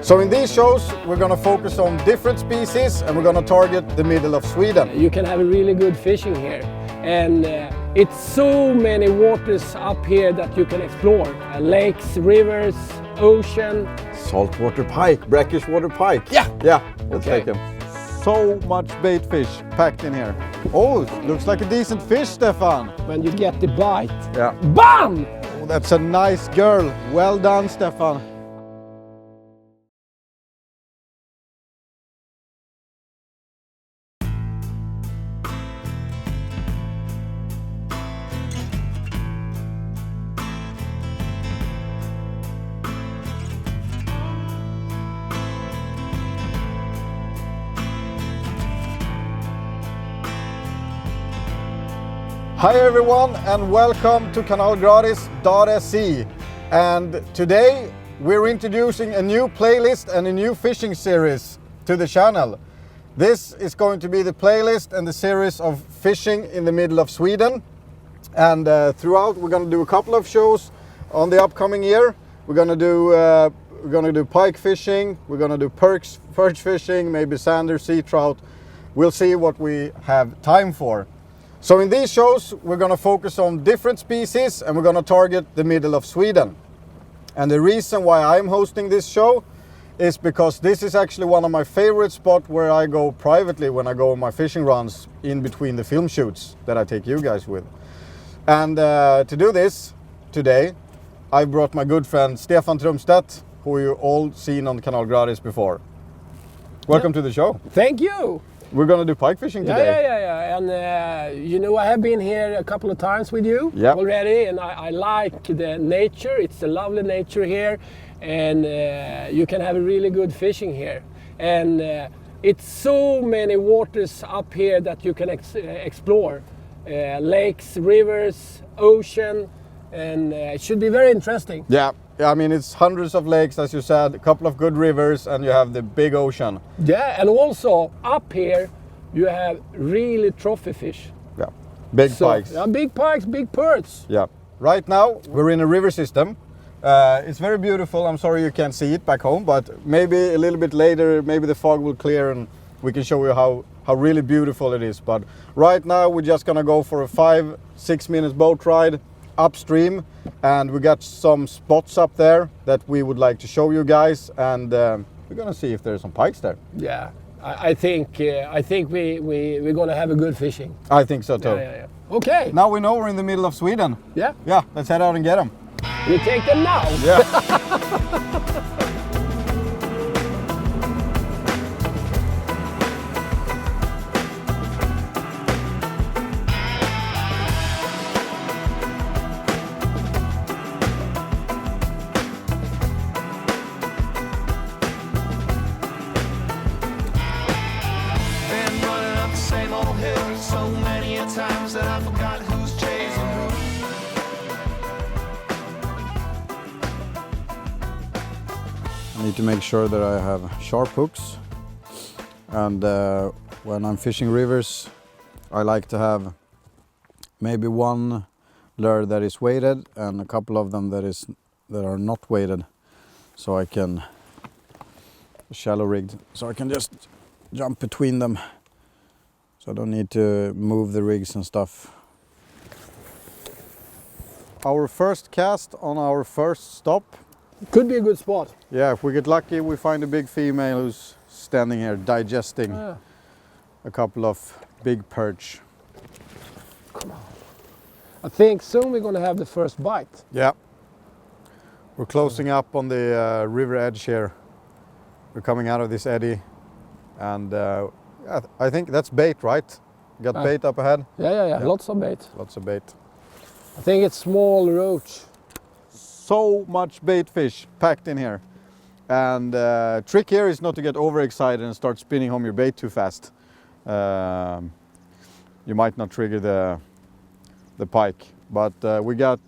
So in these shows, we're going to focus on different species and we're going to target the middle of Sweden. You can have a really good fishing here, and it's so many waters up here that you can explore. Lakes, rivers, ocean. Saltwater pike, brackish water pike. Yeah. Let's Okay. take them. So much bait fish packed in here. Oh, looks like a decent fish, Stefan. When you get the bite, Yeah. BAM! Oh, that's a nice girl. Well done, Stefan. Hi everyone and welcome to Kanalgratis.se, and today we're introducing a new playlist and a new fishing series to the channel. This is going to be the playlist and the series of fishing in the middle of Sweden, and throughout we're going to do a couple of shows on the upcoming year. We're going to do pike fishing, we're going to do perch fishing, maybe sander, sea trout. We'll see what we have time for. So in these shows, we're going to focus on different species and we're going to target the middle of Sweden. And the reason why I'm hosting this show is because this is actually one of my favorite spots where I go privately when I go on my fishing runs in between the film shoots that I take you guys with. And to do this today, I brought my good friend Stefan Trumstedt, who you all seen on Kanalgratis before. Welcome to the show. Thank you! We're going to do pike fishing today. Yeah. And you know, I have been here a couple of times with you already, and I like the nature. It's a lovely nature here, and you can have a really good fishing here. And it's so many waters up here that you can explore. Lakes, rivers, ocean, and it should be very interesting. Yeah, I mean, it's hundreds of lakes, as you said, a couple of good rivers, and you have the big ocean. Yeah, and also up here you have really trophy fish. Yeah, big pikes. Yeah, big pikes, big perch. Yeah. Right now we're in a river system. It's very beautiful. I'm sorry you can't see it back home, but maybe a little bit later, maybe the fog will clear and we can show you how really beautiful it is. But right now we're just gonna go for a 5-6 minutes boat ride upstream, and we got some spots up there that we would like to show you guys, and we're gonna see if there's some pikes there. Yeah, I think we're gonna have a good fishing. I think so too. Yeah. Okay. Now we know we're in the middle of Sweden. Yeah. Yeah, let's head out and get them. We take them now. Yeah. I need to make sure that I have sharp hooks, and when I'm fishing rivers I like to have maybe one lure that is weighted and a couple of them that are not weighted, so I can shallow rigged, so I can just jump between them, so I don't need to move the rigs and stuff. Our first cast on our first stop. Could be a good spot. Yeah, if we get lucky, we find a big female who's standing here digesting a couple of big perch. Come on. I think soon we're going to have the first bite. Yeah. We're closing up on the river edge here. We're coming out of this eddy, and I think that's bait, right? Got bait up ahead? Yeah. Lots of bait. Lots of bait. I think it's small roach. So much bait fish packed in here, and trick here is not to get overexcited and start spinning home your bait too fast. You might not trigger the pike, but we got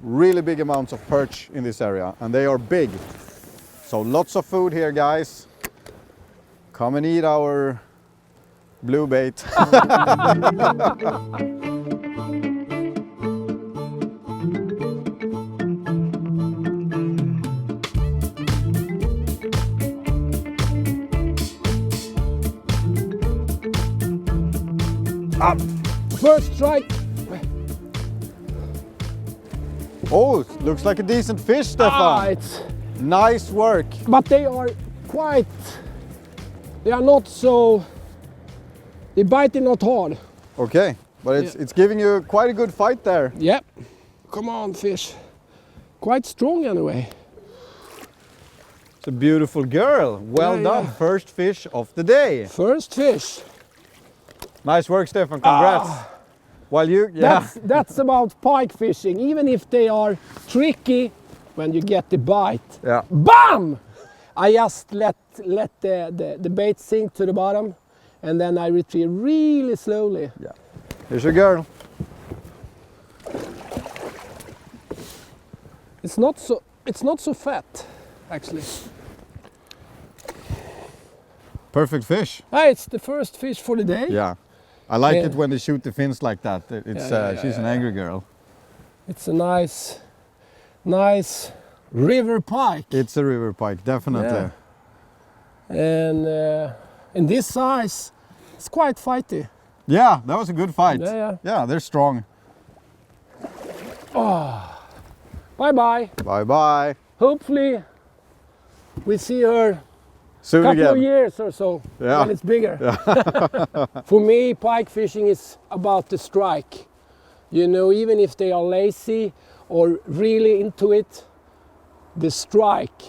really big amounts of perch in this area, and they are big, so lots of food here, guys. Come and eat our blue bait. Up. First strike. Oh, looks like a decent fish, Stefan. It's Nice work. But they are not so, they bite it not hard. Okay, but it's giving you quite a good fight there. Yep. Come on, fish. Quite strong anyway. It's a beautiful girl. Well done. First fish of the day. First fish. Nice work, Stefan. Congrats. While you, That's about pike fishing. Even if they are tricky, when you get the bite, BAM! I just let the bait sink to the bottom, and then I retrieve really slowly. Yeah. Here's your girl. It's not so fat, actually. Perfect fish. It's the first fish for the day. Yeah. I like it when they shoot the fins like that. She's an angry girl. It's a nice river pike. It's a river pike, definitely. Yeah. And in this size, it's quite fighty. Yeah, that was a good fight. Yeah, they're strong. Bye-bye. Bye-bye. Hopefully, we see her soon couple again. of years or so, when it's bigger. For me, pike fishing is about the strike. You know, even if they are lazy or really into it, the strike,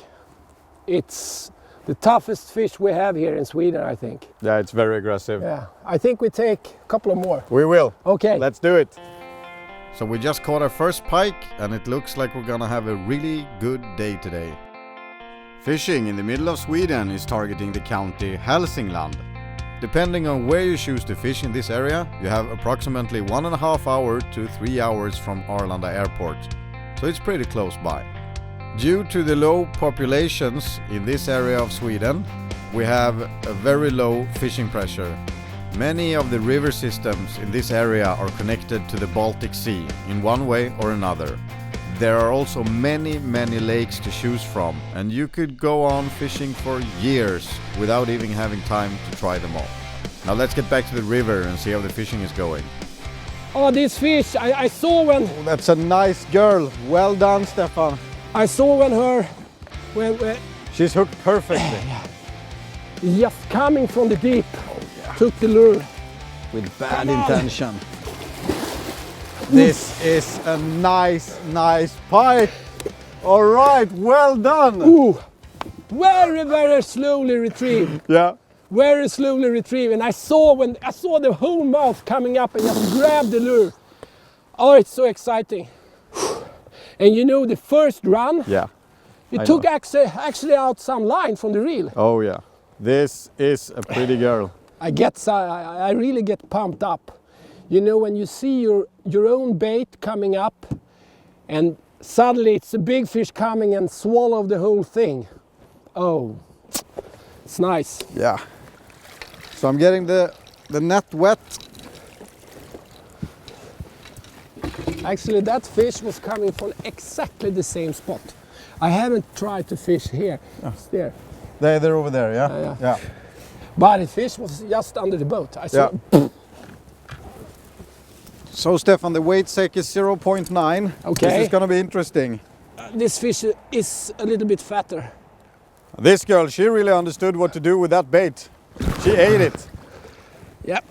it's the toughest fish we have here in Sweden, I think. Yeah, it's very aggressive. Yeah, I think we take a couple of more. We will. Okay. Let's do it. So we just caught our first pike, and it looks like we're gonna have a really good day today. Fishing in the middle of Sweden is targeting the county Hälsingland. Depending on where you choose to fish in this area, you have approximately 1.5 hours to 3 hours from Arlanda airport, so it's pretty close by. Due to the low populations in this area of Sweden, we have a very low fishing pressure. Many of the river systems in this area are connected to the Baltic Sea in one way or another. There are also many lakes to choose from, and you could go on fishing for years without even having time to try them all. Now let's get back to the river and see how the fishing is going. Oh, this fish, I saw when... Oh, that's a nice girl. Well done, Stefan. I saw when she's hooked perfectly. Just coming from the deep, took the lure. With bad intention. This is a nice pike. All right, well done. Ooh, very slowly retrieve. Yeah. Very slowly retrieve. And I saw the whole mouth coming up and just grabbed the lure. Oh, it's so exciting. And you know, the first run, it took actually out some line from the reel. Oh yeah, this is a pretty girl. I really get pumped up. You know, when you see your own bait coming up and suddenly it's a big fish coming and swallow the whole thing. Oh, it's nice. Yeah. So I'm getting the net wet. Actually, that fish was coming from exactly the same spot. I haven't tried to fish here. It's there. They're over there, yeah? Yeah. But the fish was just under the boat. I saw. Yeah. So Stefan, the weight sec is 0.9. Okay. This is going to be interesting. This fish is a little bit fatter. This girl, she really understood what to do with that bait. She ate it. Yep.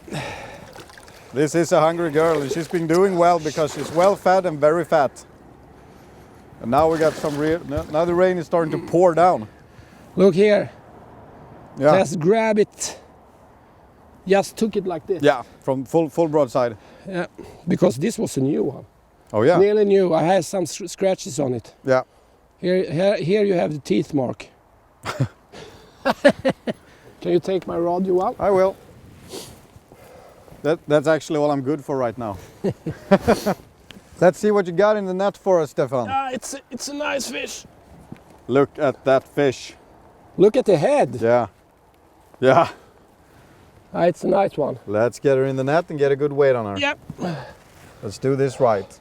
This is a hungry girl, and she's been doing well because she's well fed and very fat. And now we got now the rain is starting to pour down. Look here. Yeah. Just grab it. Just took it like this. Yeah, from full broadside. Yeah, because this was a new one. Oh yeah. Nearly new. I had some scratches on it. Yeah. Here you have the teeth mark. Can you take my rod, Johan? I will. That's actually all I'm good for right now. Let's see what you got in the net for us, Stefan. It's a nice fish. Look at that fish. Look at the head. Yeah. Yeah. It's a nice one. Let's get her in the net and get a good weight on her. Yep. Let's do this right.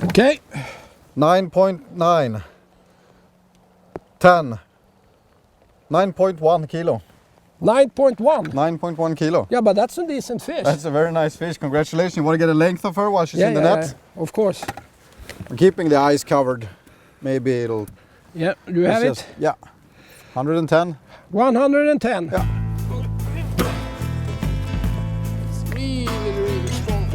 Okay. 9.9. 10. 9.1 kilo. 9.1. 9.1 kilo. Yeah, but that's a decent fish. That's a very nice fish. Congratulations. You want to get a length of her while she's in the net? Of course. I'm keeping the eyes covered. Maybe it'll... Yeah, do you have it? Yeah. 110. 110. Yeah. It's really strong.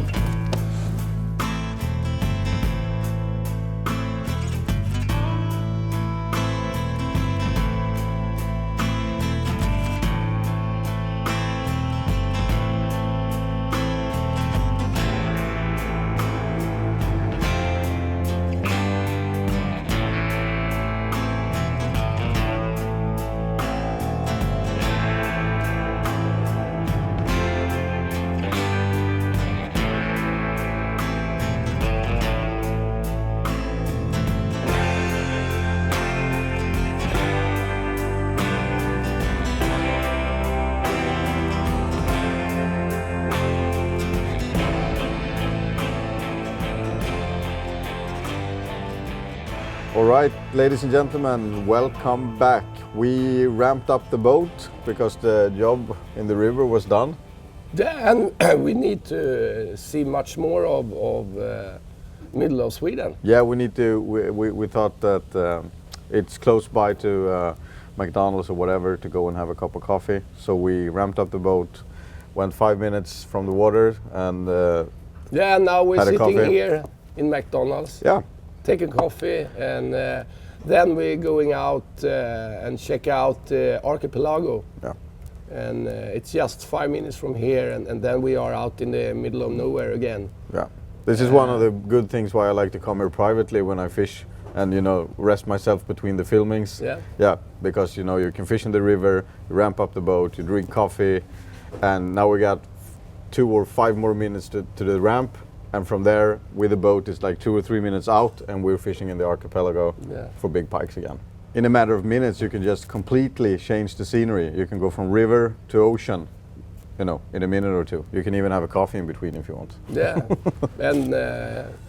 All right, ladies and gentlemen, welcome back. We ramped up the boat because the job in the river was done. Yeah, and we need to see much more of middle of Sweden. Yeah, we need to. We thought that it's close by to McDonald's or whatever to go and have a cup of coffee. So we ramped up the boat, went 5 minutes from the water, and yeah. Now we're sitting coffee here in McDonald's. Yeah. Taking coffee, and then we're going out and check out Archipelago. Yeah. And it's just 5 minutes from here, and then we are out in the middle of nowhere again. Yeah. This is one of the good things why I like to come here privately when I fish and, you know, rest myself between the filmings. Yeah. Yeah, because, you know, you can fish in the river, you ramp up the boat, you drink coffee, and now we got 2 or 5 more minutes to the ramp. And from there, with the boat, it's like 2 or 3 minutes out, and we're fishing in the archipelago for big pikes again. In a matter of minutes, you can just completely change the scenery. You can go from river to ocean, you know, in a minute or two. You can even have a coffee in between if you want. Yeah, and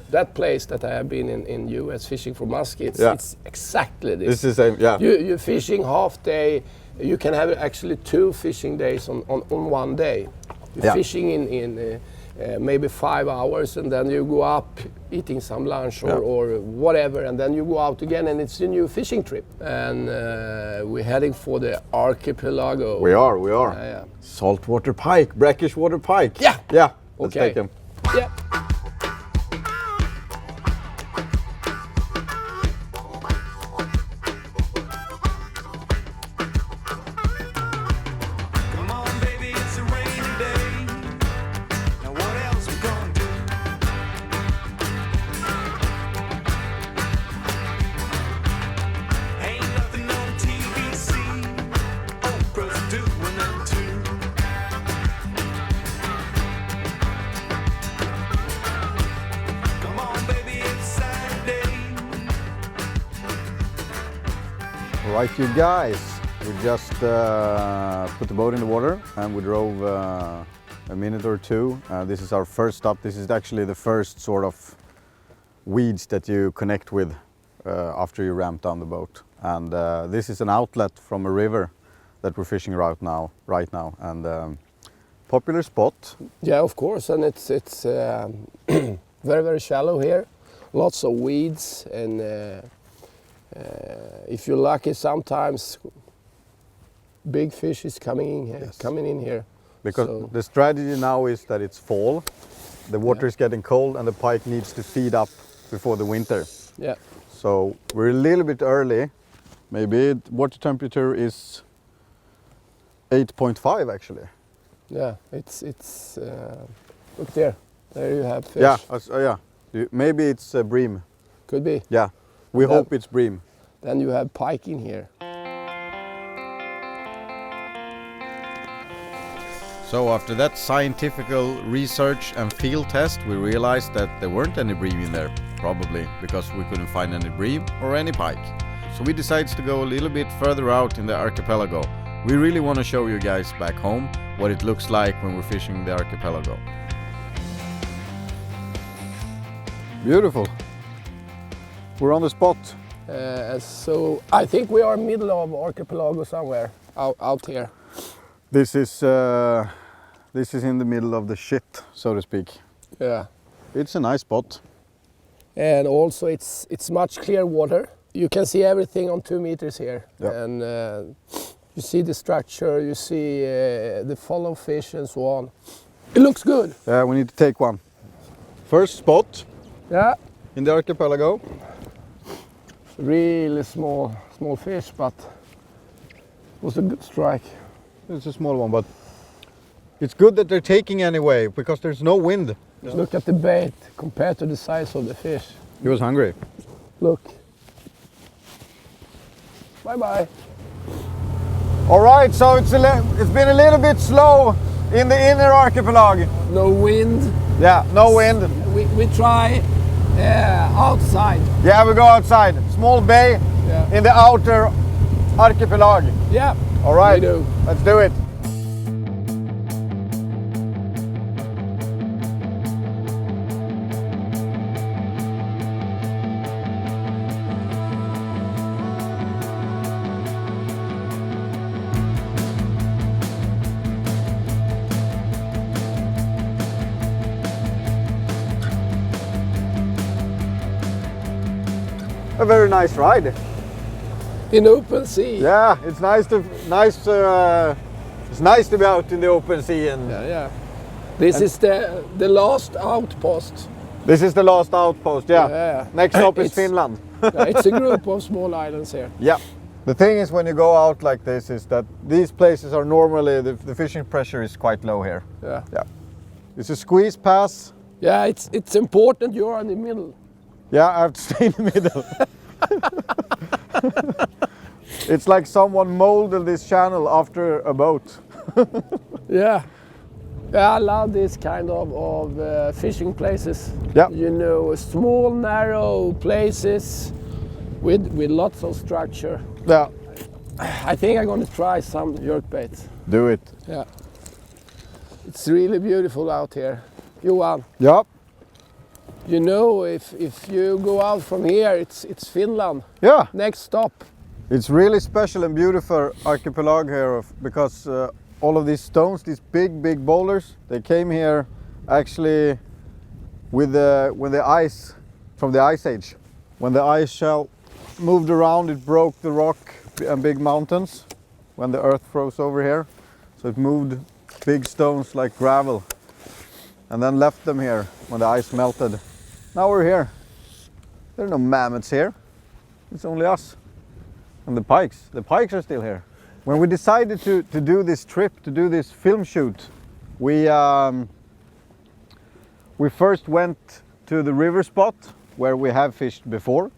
that place that I have been in US fishing for muskets, it's exactly this. It's the same, yeah. You're fishing half day. You can have actually 2 fishing days on one day. You're fishing in maybe 5 hours, and then you go up eating some lunch or whatever, and then you go out again, and it's a new fishing trip. And we're heading for the archipelago. We are. Yeah. Saltwater pike, brackish water pike. Yeah. Yeah. Let's take him. Yeah. Right, you guys, we just put the boat in the water and we drove a minute or two. This is our first stop. This is actually the first sort of weeds that you connect with after you ramp down the boat. And this is an outlet from a river that we're fishing right now. And popular spot. Yeah, of course, and it's very, very shallow here. Lots of weeds, and if you're lucky, sometimes big fish is coming in here. Because the strategy now is that it's fall, the water is getting cold, and the pike needs to feed up before the winter. Yeah. So we're a little bit early. Maybe water temperature is 8.5 actually. Yeah, it's look there. There you have fish. Yeah, yeah. Maybe it's bream. Could be. Yeah, we hope it's bream. Then you have pike in here. So after that scientific research and field test, we realized that there weren't any bream in there, probably because we couldn't find any bream or any pike. So we decided to go a little bit further out in the archipelago. We really want to show you guys back home what it looks like when we're fishing the archipelago. Beautiful. We're on the spot. So I think we are middle of archipelago somewhere out here. This is in the middle of the shit, so to speak. Yeah. It's a nice spot. And also it's much clear water. You can see everything on 2 meters here. Yep. And you see the structure, you see the follow fish and so on. It looks good. Yeah, we need to take one. First spot. Yeah. In the archipelago. Really small fish, but it was a good strike. It's a small one, but it's good that they're taking anyway, because there's no wind. Yeah. Look at the bait compared to the size of the fish. He was hungry. Look. Bye-bye. All right, so it's been a little bit slow in the inner archipelago. No wind. Yeah, no wind. We try outside. Yeah, we go outside. Small bay in the outer archipelago. Yeah. All right, we do. Let's do it. A very nice ride. In open sea. Yeah, it's nice to be out in the open sea. And yeah. This is the last outpost. This is the last outpost. Yeah. Next stop is Finland. It's a group of small islands here. Yeah. The thing is, when you go out like this, is that these places are normally the fishing pressure is quite low here. Yeah. Yeah. It's a squeeze pass. Yeah, it's important you're in the middle. Yeah, I have to stay in the middle. It's like someone molded this channel after a boat. Yeah. I love this kind of fishing places. Yeah. You know, small, narrow places with lots of structure. Yeah. I think I'm going to try some jerkbaits. Do it. Yeah. It's really beautiful out here. Johan. Yeah. You know, if you go out from here, it's Finland. Yeah. Next stop. It's really special and beautiful archipelago here because all of these stones, these big boulders, they came here actually with the ice from the ice age. When the ice shell moved around, it broke the rock and big mountains when the earth froze over here. So it moved big stones like gravel and then left them here when the ice melted. Now we're here. There are no mammoths here. It's only us. And the pikes. The pikes are still here. When we decided to do this trip, to do this film shoot, we first went to the river spot where we have fished before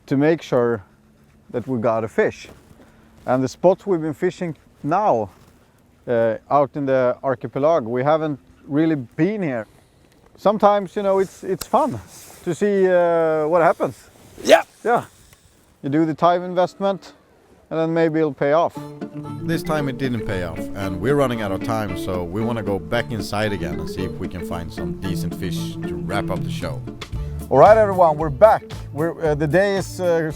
to make sure that we got a fish. And the spots we've been fishing now out in the archipelago, we haven't really been here. Sometimes, you know, it's fun to see what happens. Yeah. Yeah. You do the time investment and then maybe it'll pay off. This time it didn't pay off and we're running out of time, so we want to go back inside again and see if we can find some decent fish to wrap up the show. All right, everyone, we're back. The day is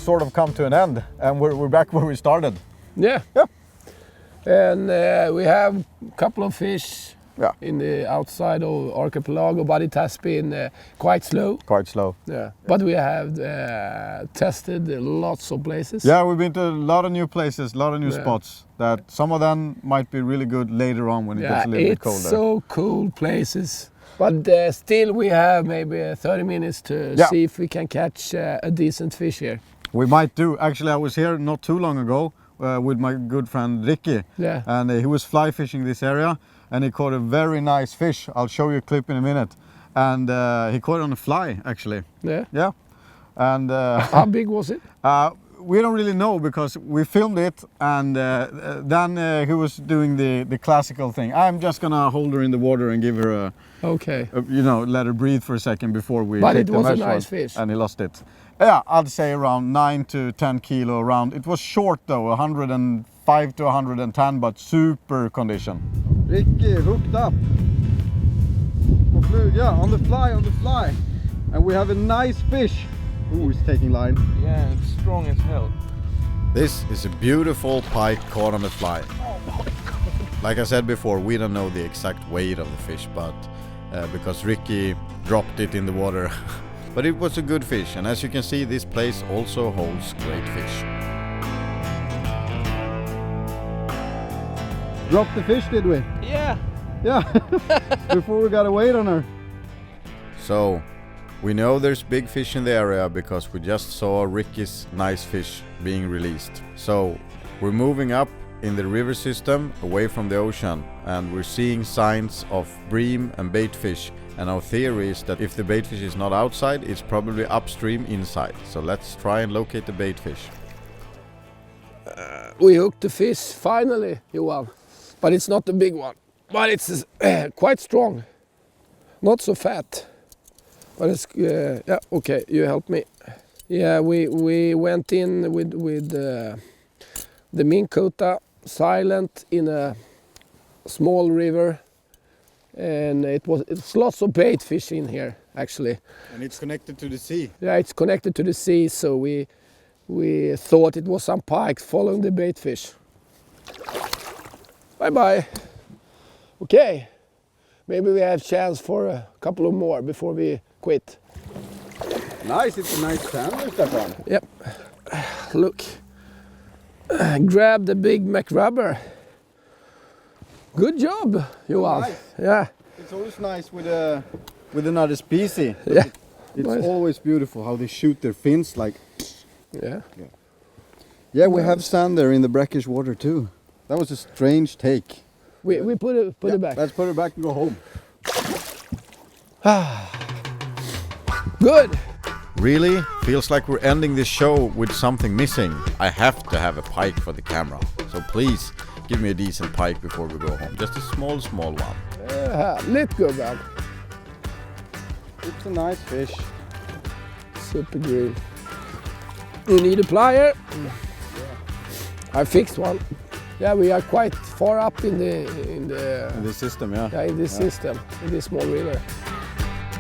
sort of come to an end and we're back where we started. Yeah. Yeah. And we have a couple of fish Yeah. in the outside of archipelago, but it has been quite slow. Quite slow. Yeah. But we have tested lots of places. Yeah, we've been to a lot of new places, a lot of new spots. That some of them might be really good later on when it gets a little bit colder. It's so cool places. But still we have maybe 30 minutes to see if we can catch a decent fish here. We might do. Actually, I was here not too long ago with my good friend Ricky. Yeah. And he was fly fishing this area and he caught a very nice fish. I'll show you a clip in a minute. And he caught it on a fly, actually. Yeah. Yeah. And how big was it? We don't really know because we filmed it and then he was doing the classical thing. I'm just gonna hold her in the water and give her you know, let her breathe for a second before we But take it the was a measurement. nice fish. And he lost it. Yeah, I'd say around 9 to 10 kilo around. It was short though, 105 to 110, but super condition. Ricky hooked up. On the fly. And we have a nice fish. Ooh, he's taking line. Yeah, it's strong as hell. This is a beautiful pike caught on the fly. Oh my God. Like I said before, we don't know the exact weight of the fish, but because Ricky dropped it in the water. But it was a good fish, and as you can see, this place also holds great fish. Dropped the fish, did we? Yeah. Yeah, before we got to wait on her. So, we know there's big fish in the area because we just saw Ricky's nice fish being released. So, we're moving up in the river system away from the ocean, and we're seeing signs of bream and baitfish. And our theory is that if the baitfish is not outside, it's probably upstream inside. So let's try and locate the baitfish. We hooked the fish finally, Johan. But it's not a big one. But it's quite strong. Not so fat. But it's, yeah, okay, you help me. Yeah, we went in with the mink quota, silent in a small river. And it's lots of bait fish in here, actually. And it's connected to the sea. Yeah, it's connected to the sea, so we thought it was some pike following the bait fish. Bye bye. Okay, maybe we have chance for a couple of more before we quit. Nice, it's a nice sandwich, Stefan. Yep. Look, grab the big McRubber. Good job, Johan. Nice. Yeah. It's always nice with another species. Yeah. It's Nice. always beautiful how they shoot their fins like. Yeah. Yeah, we have sand there in the brackish water too. That was a strange take. We put it back. Let's put it back and go home. Good. Really? Feels like we're ending this show with something missing. I have to have a pike for the camera. So please, give me a decent pike before we go home. Just a small one. Let go, man. It's a nice fish. Super green. You need a plier? I fixed one. Yeah, we are quite far up in The system, yeah. in this system, in this small river.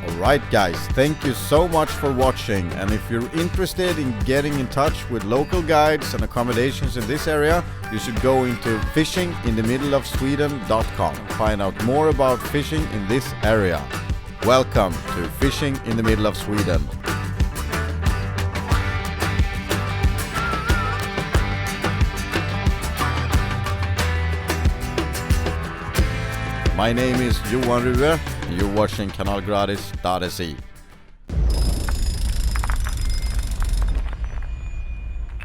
Alright guys, thank you so much for watching, and if you're interested in getting in touch with local guides and accommodations in this area, you should go into fishinginthemiddleofsweden.com and find out more about fishing in this area. Welcome to Fishing in the Middle of Sweden. My name is Johan Ruhe, and you're watching Kanalgratis.se.